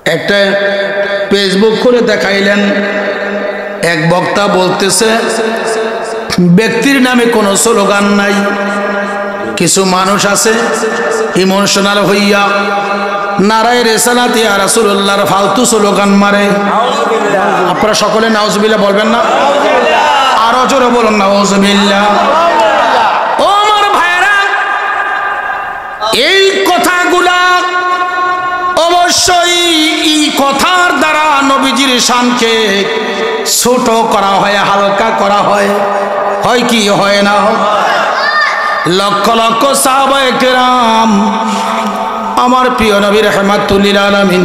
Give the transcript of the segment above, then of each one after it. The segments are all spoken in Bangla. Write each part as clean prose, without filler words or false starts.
একটা ফেসবুক খুলে দেখাইলেন, এক বক্তা বলতেছে ব্যক্তির নামে কোনো স্লোগান নাই, কিছু মানুষ আছে ইমোশনাল হইয়া নারায়ে রিসালাত ইয়া রাসূলুল্লাহর ফালতু স্লোগান মারে। আপনারা সকলে নাউজুবিল্লাহ বলবেন না? আরো জোরে বলুন নাউজুবিল্লাহ। ও আমার ভাইরা, এই কথাগুলা অবশ্যই এই কথার দ্বারা নবীজির শানকে ছোট করা হয়, হালকা করা হয়, হয় কি হয় না? লক্ষ লক্ষ সাহাবায়ে কেরাম আমার প্রিয় নবী রাহমাতুল লিল আলামিন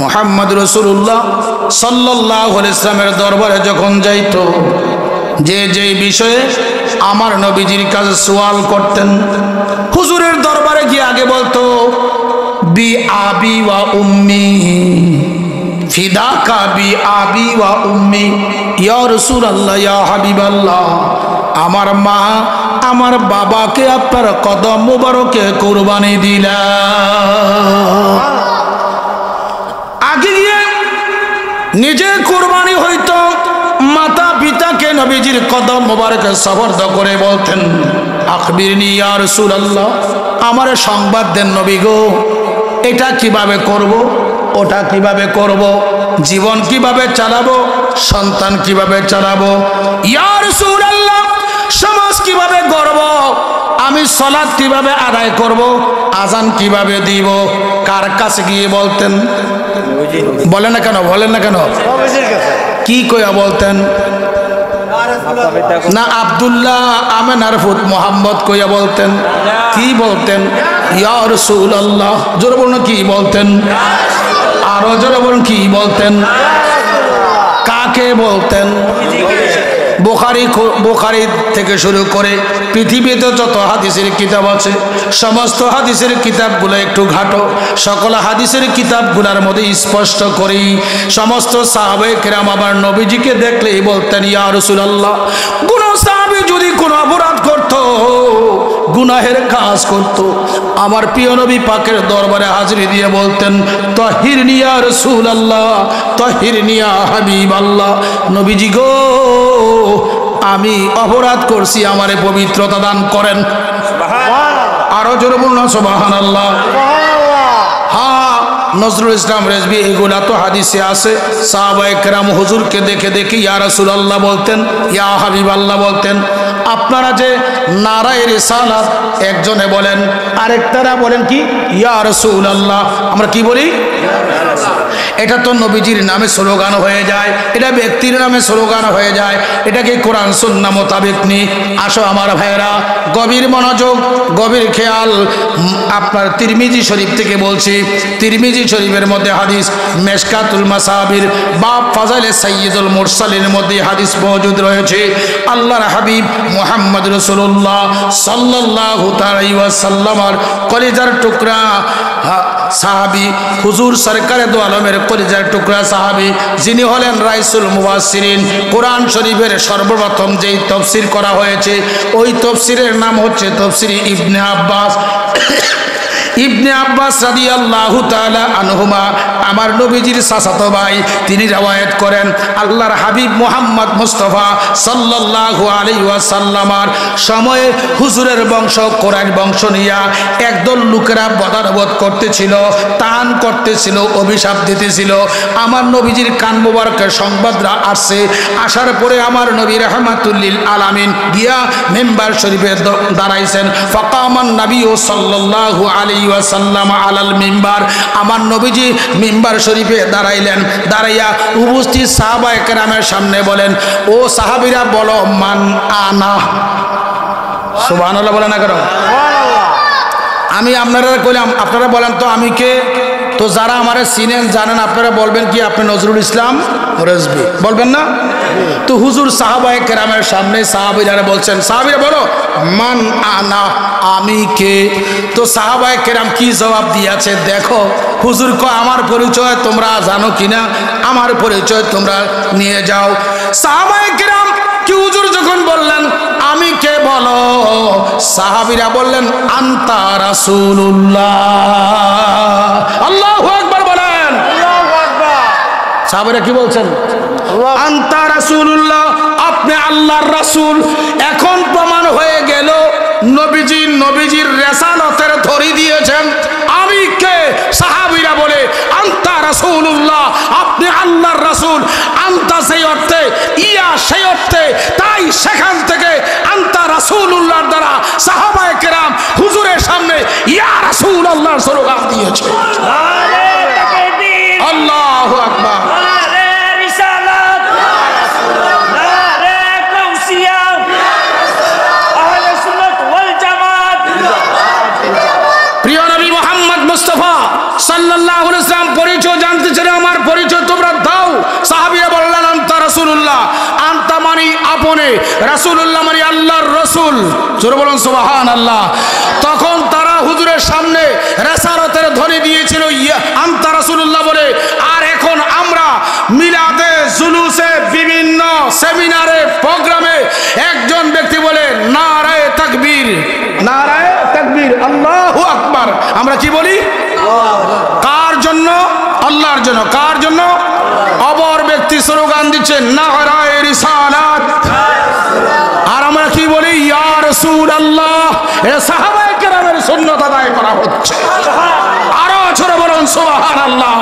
মুহাম্মদ রাসূলুল্লাহ সাল্লাল্লাহু আলাইহি ওয়াসাল্লামের দরবারে যখন যাইতো, যে বিষয়ে আমার নবীজির কাছে সওয়াল করতেন, হুজুরের দরবারে গিয়ে আগে বলতো বি আবি ওয়া উম্মি ফিদাকা বি আবি ওয়া উম্মি ইয়া রাসূলুল্লাহ ইয়া হাবিবাল্লাহ, আমার মা আমার বাবাকে আপনার কদম মুবারকে কুরবানি দিলাম। আগে গিয়ে নিজে কুরবানি হইতো, মাতা পিতাকে নবীজির কদম মুবারকে সবর্দ করে বলতেন আখবিরনি ইয়া রাসূলুল্লাহ, আমার সংবাদ দেন নবী গো, এটা কিভাবে করব, ওটা কিভাবে করব, জীবন কিভাবে চালাবো, সন্তান কিভাবে চালাবো, ইয়া রাসূলুল্লাহ সমাজ কিভাবে গড়ব, আমি সালাত কিভাবে আদায় করব, আজান কিভাবে দিব, কার কাছে গিয়ে বলতেন? বলেন না কেন, বলেন না কেন? কি কইয়া বলতেন? না আব্দুল্লাহ আমেনার ফুত মোহাম্মদ কইয়া বলতেন? কি বলতেন? ইয়া রাসূলুল্লাহ। জোরে বলুন কি বলতেন? আরো জোরে বলুন কি বলতেন? কাকে বলতেন? বুখারী থেকে শুরু করে পৃথিবীতে যত হাদিসের কিতাব আছে সমস্ত হাদিসের কিতাবগুলো একটু ঘাটো, সকল হাদিসের কিতাবগুলোর মধ্যে স্পষ্ট করি সমস্ত সাহাবায়ে কেরাম আমার নবীজিকে দেখলেই বলতেন ইয়া রাসূলুল্লাহ। কোন সাহাবী যদি কোনো অপরাধ করত, গুনাহের কাজ করত, আমার প্রিয় নবী পাকের দরবারে হাজিরি দিয়ে বলতেন তাহিরনি ইয়া রাসূলুল্লাহ, তাহিরনি ইয়া হাবিবাল্লাহ, নবীজি গো আমি অপরাধ করছি, আমারে পবিত্রতা দান করেন। আরো জোরে বলুন সুবহানাল্লাহ। হ্যাঁ, নজরুল ইসলাম রেজভী এগুলা তো হাদিসে আছে, সাহাবায়ে কেরাম হুজুরকে দেখে দেখে ইয়া রাসূলুল্লাহ বলতেন, ইয়া হাবিবাল্লাহ বলতেন। আপনারা যে নারায়ে রিসালাত একজনে বলেন, আরেকটারা বলেন কি ইয়া রাসূলুল্লাহ, আমরা কি বলি? এটা তো নবীজির নামে স্লোগান হয়ে যায়, এটা ব্যক্তির নামে স্লোগান হয়ে যায়, এটা কি কোরআন সুন্নাহ মোতাবেক নেই? আসো আমার ভাইয়েরা, গভীর মনোযোগ, গভীর খেয়াল। আপনার তিরমিজি শরীফ থেকে বলছি, তিরমিজি শরীফের মধ্যে হাদিস, মেশকাতুল মাসাবির বাব ফাজাইলে সাইয়্যিদুল মুরসালিনের মধ্যে হাদিস মওজুদ রয়েছে। আল্লাহর হাবিব মুহাম্মদ রাসূলুল্লাহ সাল্লাল্লাহু আলাইহি ওয়াসাল্লামের কলিজার টুকরা সাহাবী হুজুর সরকারে দো আলমের কলিজার টুকরা সাহাবী, যিনি হলেন রাইসুল মুফাসসিরিন, কোরআন শরীফের সর্বপ্রথম যেই তাফসীর করা হয়েছে ওই তাফসীরের নাম হচ্ছে তাফসীর ইবনে আব্বাস। ইবনে আব্বাস রাদিয়াল্লাহু তাআলা আনহুমা আমার নবীজির চাচাতো ভাই, তিনি রওয়ায়াত করেন আল্লাহর হাবিব মুহাম্মদ মুস্তাফা সাল্লাল্লাহু আলাইহি ওয়াসাল্লামের সময়ে হুজুরের বংশ কোরআন বংশ নিয়া একদল লোকেরা বদারবত করতেছিল, তান করতেছিল, অভিশাপ দিতেছিল। আমার নবীজির কান মোবারকের সংবাদরা আসছে, আসার পরে আমার নবী রাহমাতুল লিল আলামিন গিয়া মিম্বার শরীফে দাঁড়াইছেন। ফাকামান নবী সাল্লাল্লাহু আলাইহি ওয়াসাল্লাম আলাল মিম্বার, আমার নবীজি মিম্বার শরীফে দাঁড়াইলেন, দাঁড়াইয়া উপস্থিত সাহাবায়ে কেরামের সামনে বলেন, ও সাহাবীরা বলো মান আনা। সুবহানাল্লাহ বলেন না কেন? আমি আপনারা কইলাম, আপনারা বলেন তো আমি কে? তো যারা আমারে চিনেন জানেন আপনারা বলবেন কি আপনি নজরুল ইসলাম রেজভী, বলবেন না? তো হুজুর সাহাবায়ে কেরামের সামনে সাহাবীরা বলছেন, সাহাবীরা বলো মান আনা, আমি কে? তো সাহাবায়ে কেরাম কি জবাব দিয়েছে দেখো। হুজুর কয় আমার পরিচয় তোমরা জানো কিনা, আমার পরিচয় তোমরা নিয়ে যাও। সাহাবায়ে কেরাম কি হুজুর যখন বললেন আমি কে বলো, সাহাবীরা বললেন আনতা রাসূলুল্লাহ। আল্লাহু আকবার বলেন। সাহাবারা কি বলছেন? আনতা রাসূলুল্লাহ, আপনি আল্লাহর রাসূল। এখন প্রমাণ হয়ে গেল নবীজির রিসালাতের ধরি দিয়েছেন। আমি কে? সাহাবীরা বলে আনতা রাসূলুল্লাহ, আপনি আল্লাহর রাসূল। আনতা সেই অর্থে, ইয়া সেই অর্থে। তাই সেখান থেকে আনতা রাসূলুল্লাহর দ্বারা সাহাবায়ে কেরাম হুজুরের সামনে ইয়া রাসূলুল্লাহর স্লোগান দিয়েছে। আল্লাহু আকবার। প্রিয় নবী মুহাম্মদ মুস্তাফা সাল্লাল্লাহু আলাইহি ওয়াসাল্লাম পরিচয় জানতে চাইলে আমার পরিচয় তোমরা দাও। সাহাবীরা বললেন আনতা রাসূলুল্লাহ। আনতা মানে আপনি, রাসূলুল্লাহ মানে আল্লাহর রাসূল। জোরে বলুন সুবহানাল্লাহ। তখন তারা হুজুরের সামনে রিসালাতের ধ্বনি দিয়েছিল আনতা রাসূলুল্লাহ বলে। আর এখন আমরা মিলাদে, জুলুসে, বিভিন্ন সেমিনারে, প্রোগ্রামে একজন ব্যক্তি বলে নারায়ে তাকবীর, নারায়ে তাকবীর, আল্লাহু আকবার। আমরা কি বলি? কার জন্য? আল্লাহর জন্য। কার জন্য? অপর ব্যক্তি স্লোগান দিচ্ছে নারায়ে রিসালাত। আর আমরা কি বলি? ইয়া রাসূলুল্লাহ। এ সাহাবায়ে কেরামের সুন্নাত আদায় করা হচ্ছে। আরো জোরে বলুন সুবহানাল্লাহ।